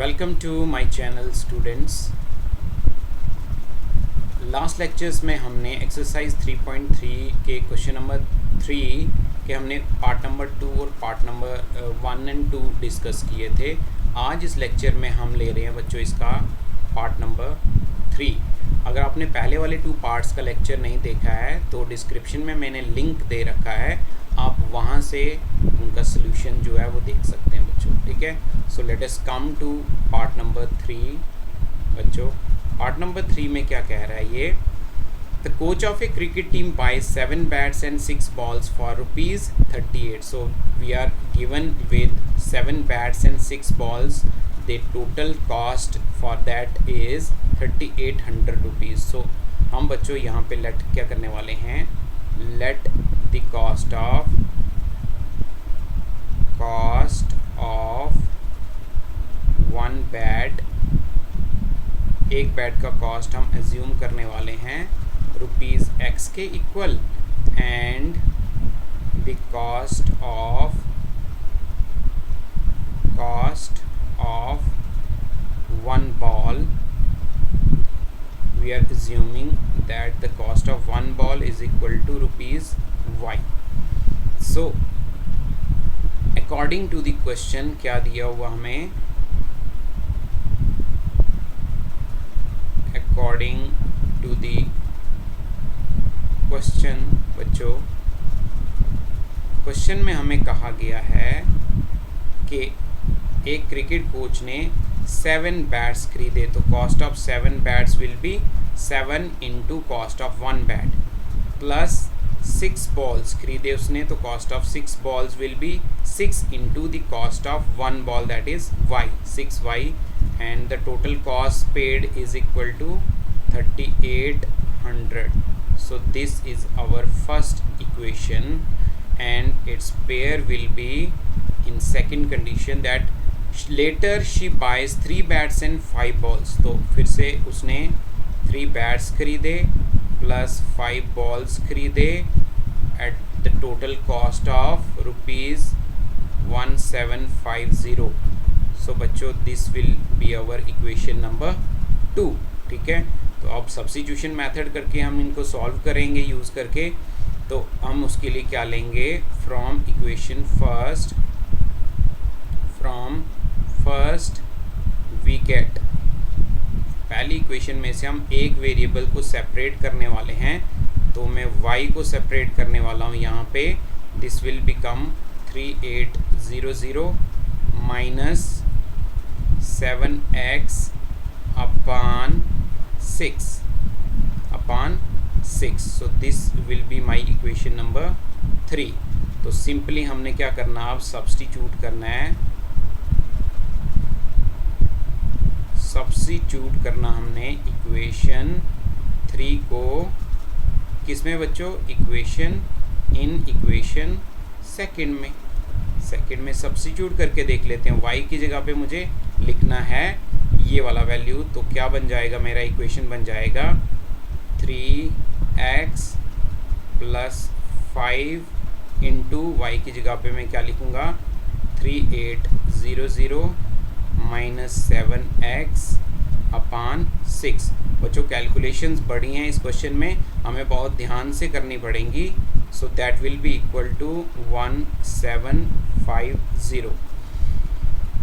Welcome to my channel students. Last lectures में हमने exercise 3.3 के क्वेश्चन नंबर 3 के हमने पार्ट नंबर 2 और पार्ट नंबर 1 एंड 2 डिस्कस किए थे। आज इस लेक्चर में हम ले रहे हैं बच्चों इसका पार्ट नंबर 3। अगर आपने पहले वाले 2 पार्ट्स का लेक्चर नहीं देखा है तो डिस्क्रिप्शन में मैंने लिंक दे रखा है, आप वहाँ से उनका सोल्यूशन जो है वो देख सकते हैं बच्चों। ठीक है, so let us come to part number 3 बच्चों। पार्ट नंबर 3 में क्या कह रहा है ये, the coach of a cricket team buys 7 bats and 6 balls for ₹38। So we are given with 7 bats and 6 balls, the total cost for that is ₹3800। So हम बच्चों यहाँ पे लेट क्या करने वाले हैं, let the cost of 1 bat, एक bat का कॉस्ट हम एज्यूम करने वाले हैं ₹X के equal, and the cost of 1 ball, we are assuming that the cost of 1 ball is equal to ₹Y। so according to the question क्या दिया हुआ हमें, according to the question बच्चों, क्वेश्चन में हमें कहा गया है कि एक क्रिकेट कोच ने 7 बैट्स खरीदे, तो cost of 7 bats will be 7 into cost of 1 bat, plus 6 balls खरीदे उसने, तो cost of 6 balls will be 6 into the cost of 1 ball, that is Y, 6Y, and the total cost paid is equal to 3800। so this is our first equation and its pair will be in second condition that later she buys 3 bats and 5 balls। तो फिर से उसने 3 bats खरीदे plus 5 balls खरीदे at the total cost of ₹1750। so बच्चों this will be our equation number 2। ठीक है, तो अब सब्स्टिट्यूशन मेथड करके हम इनको सॉल्व करेंगे यूज़ करके। तो हम उसके लिए क्या लेंगे, from equation first we get, पहली इक्वेशन में से हम एक वेरिएबल को सेपरेट करने वाले हैं, तो मैं y को सेपरेट करने वाला हूँ यहाँ पे। This will become 3800 minus 7x upon 6। so this will be my equation number 3। तो सिंपली हमने क्या करना, अब सब्स्टिट्यूट करना है, सब्स्टिट्यूट करना हमने इक्वेशन 3 को किसमें बच्चों, इक्वेशन सेकंड में सब्स्टिट्यूट करके देख लेते हैं। y की जगह पे मुझे लिखना है ये वाला वैल्यू, तो क्या बन जाएगा, मेरा इक्वेशन बन जाएगा 3x प्लस 5 इंटू वाई की जगह पे मैं क्या लिखूँगा 3800 माइनस 7x अपान 6। बच्चों कैलकुलेशंस बड़ी हैं इस क्वेश्चन में, हमें बहुत ध्यान से करनी पड़ेंगी। So that will be equal to 1750।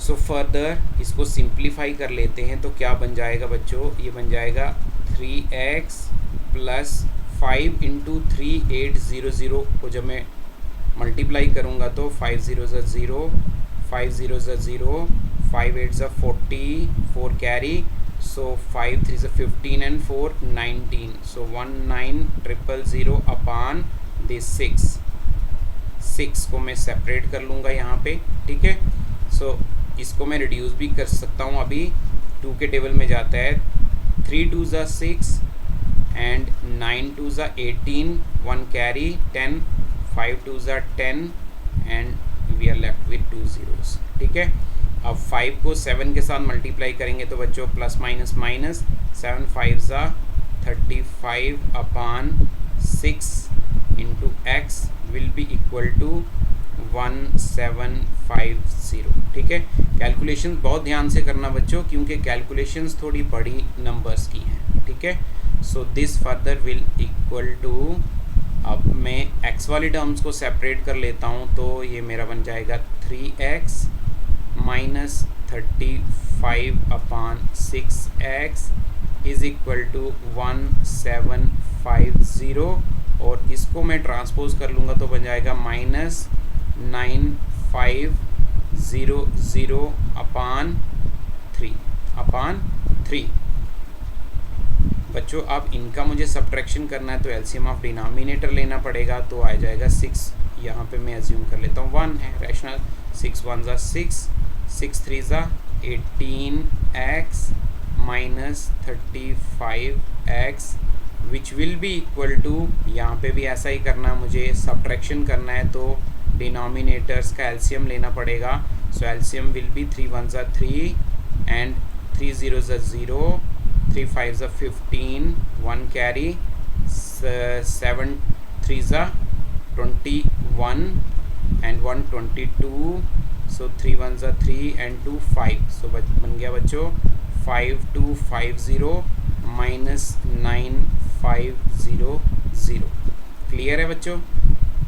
So further इसको सिंप्लीफाई कर लेते हैं, तो क्या बन जाएगा बच्चों, ये बन जाएगा 3x प्लस 5 इंटू 3800 को जब मैं मल्टीप्लाई करूँगा तो 5 0 0, 5 0 0, 5 8 40, 4 carry, so 5 3 15 and 4 19, so 19000 upon this 6 को मैं सेपरेट कर लूँगा यहाँ पे। ठीक है, सो इसको मैं रिड्यूस भी कर सकता हूँ, अभी 2 के टेबल में जाता है, 3 2 6 and 9 2 18, 1 carry 10, 5 2 10 and we are left with 2 zeros। ठीक है, अब 5 को 7 के साथ मल्टीप्लाई करेंगे तो बच्चों plus minus minus 7 5 35 upon 6 into x will be equal to 1750। ठीक है, कैलकुलेशन बहुत ध्यान से करना बच्चों, क्योंकि कैलकुलेशंस थोड़ी बड़ी नंबर्स की हैं। ठीक है, so this further will equal to, अब मैं x वाली टर्म्स को सेपरेट कर लेता हूँ, तो ये मेरा बन जाएगा 3x minus 35/6x is equal to 1750, और इसको मैं ट्रांसपोज कर लूँगा तो बन जाएगा -9500/3 बच्चों। अब इनका मुझे सब्ट्रैक्शन करना है, तो एलसीएम ऑफ डिनोमिनेटर लेना पड़ेगा, तो आ जाएगा 6, यहाँ पे मैं एज्यूम कर लेता हूँ 1 है, रैशनल 6 1 ज़ा 6, 6 3 ज़ा 18x minus 35x which will be equal to, यहाँ पे भी ऐसा ही करना है, मुझे सब्ट्रैक्शन करना है तो डिनोमिनेटर्स का एलसीएम लेना पड़ेगा। सो एलसीएम विल बी 3 1 ज़ा 3 एंड 3 0 ज़ा 0, 3 5 ज़ा 15, 1 कैरी, 7 3 ज़ा 21 एंड 1 22, सो 3 1 ज़ा 3 एंड 2 5, सो बन गया बच्चों 5250 माइनस 9500। क्लियर है बच्चों?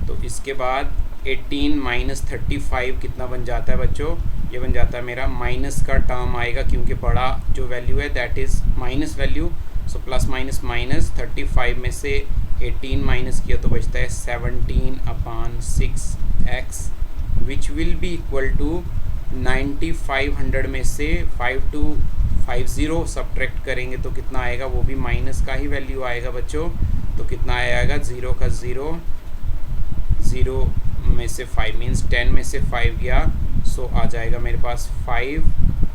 तो इसके बाद 18 माइनस 35 कितना बन जाता है बच्चों? ये बन जाता है मेरा माइनस का टर्म आएगा, क्योंकि बड़ा जो वैल्यू है that is minus value, so plus minus minus 35 में से 18 माइनस किया तो बचता है 17/6x which will be equal to 9500 में से 5250 सब्ट्रैक्ट करेंगे तो कितना आएगा, वो भी माइनस का ही वैल्यू आएगा बच्चों। तो कितना आएगा, 0 का 0, 0 में से 5 मीन्स 10 में से 5 गया, सो आ जाएगा मेरे पास 5,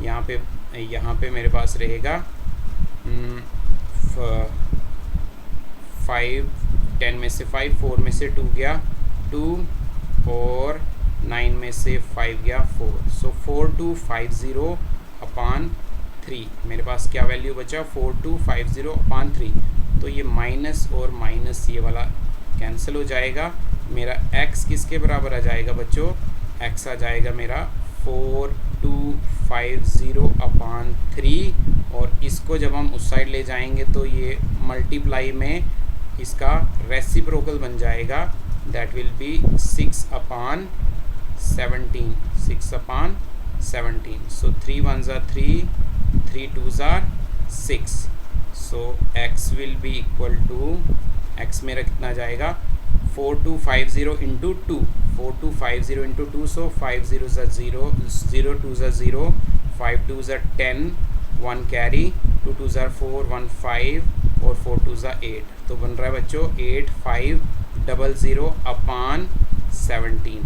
यहाँ पे मेरे पास रहेगा 5, 10 में से 5, 4 में से 2 गया 2, और 9 में से 5 गया 4, सो 4250/3 मेरे पास क्या वैल्यू बचा, 4250/3। तो ये माइनस और माइनस ये वाला कैंसिल हो जाएगा, मेरा x किसके बराबर आ जाएगा बच्चों, x आ जाएगा मेरा 4250/3, और इसको जब हम उस साइड ले जाएंगे तो ये मल्टीप्लाई में इसका रेसिप्रोकल बन जाएगा, दैट विल बी 6/17, 6/17, सो 3 1 ज़ा 3, 3 2 ज़ा 6, so x will be equal to, x मेरा कितना जाएगा 4250 इंटू 2, 4250 इंटू 2, सो 5 0 ज़ा 0, 0 2 ज़ा 0, 5 2 ज़ा 10, 1 कैरी, 2 2 ज़ा 4, 1 5, और 4 2 ज़ा 8, तो बन रहा है बच्चों 8500/17।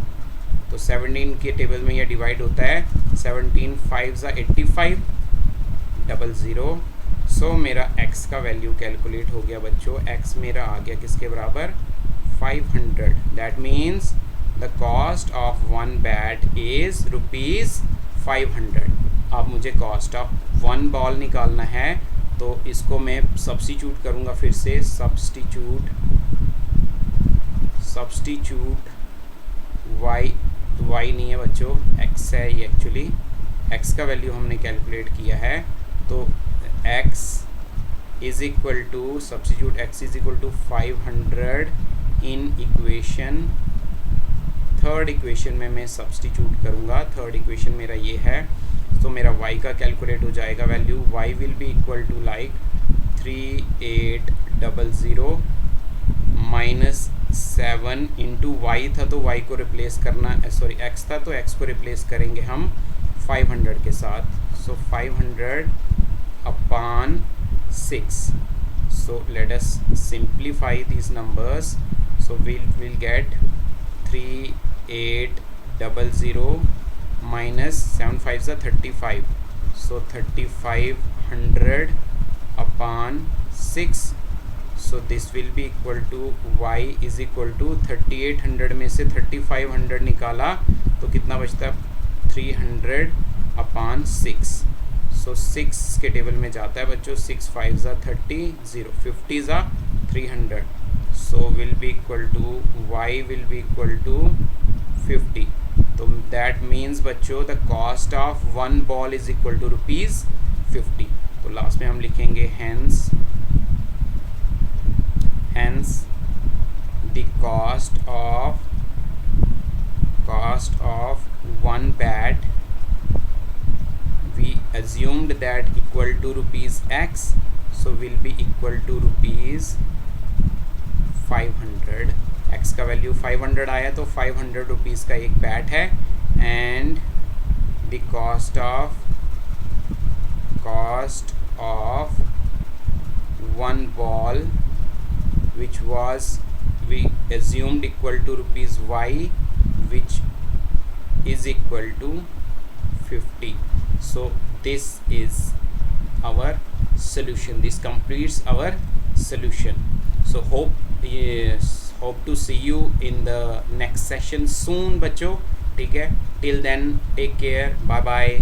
तो 17 के टेबल में ये डिवाइड होता है, 17 5 ज़ा 8500, सो मेरा x का वैल्यू कैलकुलेट हो गया बच्चों, x मेरा आ गया किसके बराबर, 500। That means the cost of 1 bat is ₹500। अब मुझे कॉस्ट ऑफ 1 बॉल निकालना है, तो इसको मैं सब्स्टिट्यूट करूँगा फिर से, सब्स्टिट्यूट y नहीं है बच्चों, x है ये, एक्चुअली x का वैल्यू हमने कैलकुलेट किया है, तो x is equal to, substitute x is equal to 500 in equation, third equation में मैं सब्स्टिट्यूट करूँगा, थर्ड इक्वेशन मेरा ये है, तो मेरा y का कैलकुलेट हो जाएगा value, y will be equal to like 3800 minus 7 into y था, तो y को रिप्लेस करना, सॉरी x था तो x को रिप्लेस करेंगे हम 500 के साथ, सो 500/6, so let us simplify these numbers, so we'll get 3800 minus 7 5 are 35, so 3500/6, so this will be equal to y is equal to 3800 में से 3500 निकाला तो कितना बचता है, 300/6, सो 6 के टेबल में जाता है बच्चों, 6 5 ज़ा 30, 0 50 ज़ा 300, so will be equal to y will be equal to 50. तो दैट मीन्स बच्चों the cost of one ball is equal to ₹50. तो लास्ट में हम लिखेंगे hence the cost of one bat we assumed that equal to ₹X, so will be equal to ₹500. X का value 500 आया तो 500 rupees का एक बैट है and the cost of one ball which was we assumed equal to ₹Y, which is equal to 50. So this is our solution. This completes our solution. So hope to see you in the next session soon बच्चों. ठीक है, till then take care, bye bye.